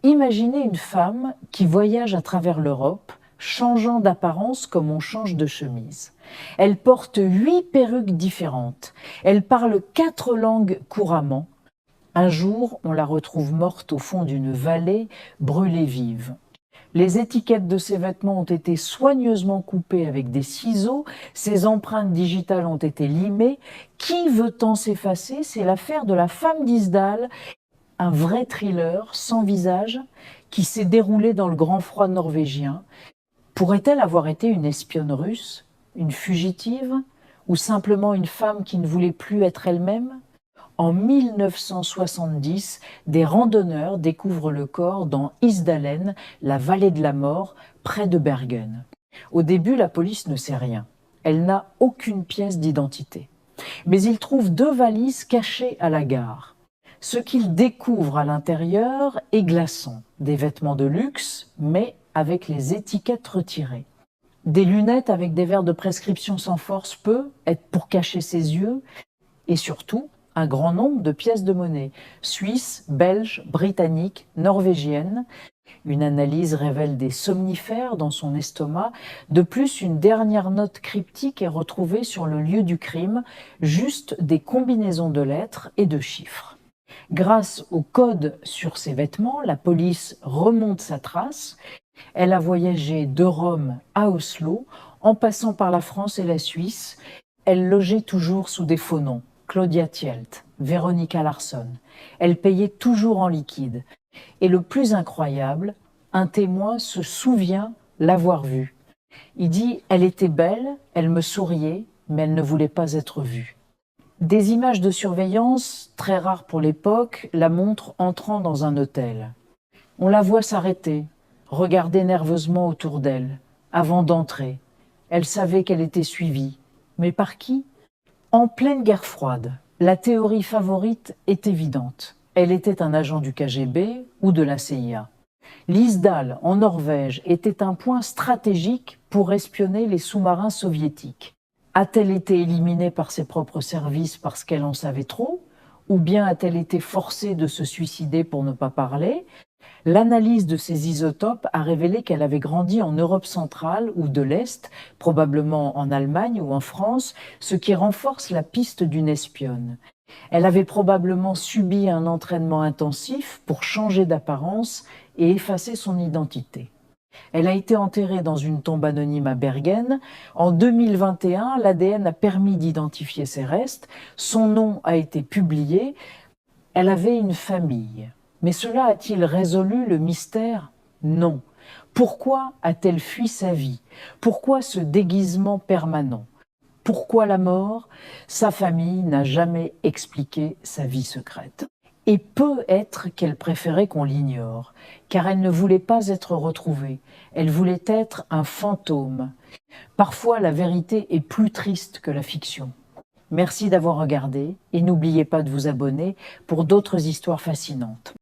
Imaginez une femme qui voyage à travers l'Europe, changeant d'apparence comme on change de chemise. Elle porte 8 perruques différentes. Elle parle 4 langues couramment. Un jour, on la retrouve morte au fond d'une vallée, brûlée vive. Les étiquettes de ses vêtements ont été soigneusement coupées avec des ciseaux, ses empreintes digitales ont été limées. Qui veut tant s'effacer? C'est l'affaire de la femme d'Isdal, un vrai thriller sans visage qui s'est déroulé dans le grand froid norvégien. Pourrait-elle avoir été une espionne russe, une fugitive, ou simplement une femme qui ne voulait plus être elle-même? En 1970, des randonneurs découvrent le corps dans Isdalen, la vallée de la mort, près de Bergen. Au début, la police ne sait rien. Elle n'a aucune pièce d'identité. Mais ils trouvent 2 valises cachées à la gare. Ce qu'ils découvrent à l'intérieur est glaçant. Des vêtements de luxe, mais avec les étiquettes retirées. Des lunettes avec des verres de prescription sans force peut être pour cacher ses yeux. Et surtout, un grand nombre de pièces de monnaie, suisses, belges, britanniques, norvégiennes. Une analyse révèle des somnifères dans son estomac. De plus, une dernière note cryptique est retrouvée sur le lieu du crime, juste des combinaisons de lettres et de chiffres. Grâce au code sur ses vêtements, la police remonte sa trace. Elle a voyagé de Rome à Oslo, en passant par la France et la Suisse. Elle logeait toujours sous des faux noms. Claudia Tielt, Veronica Larsson. Elle payait toujours en liquide. Et le plus incroyable, un témoin se souvient l'avoir vue. Il dit « Elle était belle, elle me souriait, mais elle ne voulait pas être vue ». Des images de surveillance, très rares pour l'époque, la montrent entrant dans un hôtel. On la voit s'arrêter, regarder nerveusement autour d'elle, avant d'entrer. Elle savait qu'elle était suivie. Mais par qui? En pleine guerre froide, la théorie favorite est évidente. Elle était un agent du KGB ou de la CIA. L'Isdal, en Norvège, était un point stratégique pour espionner les sous-marins soviétiques. A-t-elle été éliminée par ses propres services parce qu'elle en savait trop? Ou bien a-t-elle été forcée de se suicider pour ne pas parler? L'analyse de ces isotopes a révélé qu'elle avait grandi en Europe centrale ou de l'Est, probablement en Allemagne ou en France, ce qui renforce la piste d'une espionne. Elle avait probablement subi un entraînement intensif pour changer d'apparence et effacer son identité. Elle a été enterrée dans une tombe anonyme à Bergen. En 2021, l'ADN a permis d'identifier ses restes. Son nom a été publié. Elle avait une famille. Mais cela a-t-il résolu le mystère? Non. Pourquoi a-t-elle fui sa vie? Pourquoi ce déguisement permanent? Pourquoi la mort? Sa famille n'a jamais expliqué sa vie secrète. Et peut-être qu'elle préférait qu'on l'ignore, car elle ne voulait pas être retrouvée. Elle voulait être un fantôme. Parfois, la vérité est plus triste que la fiction. Merci d'avoir regardé et n'oubliez pas de vous abonner pour d'autres histoires fascinantes.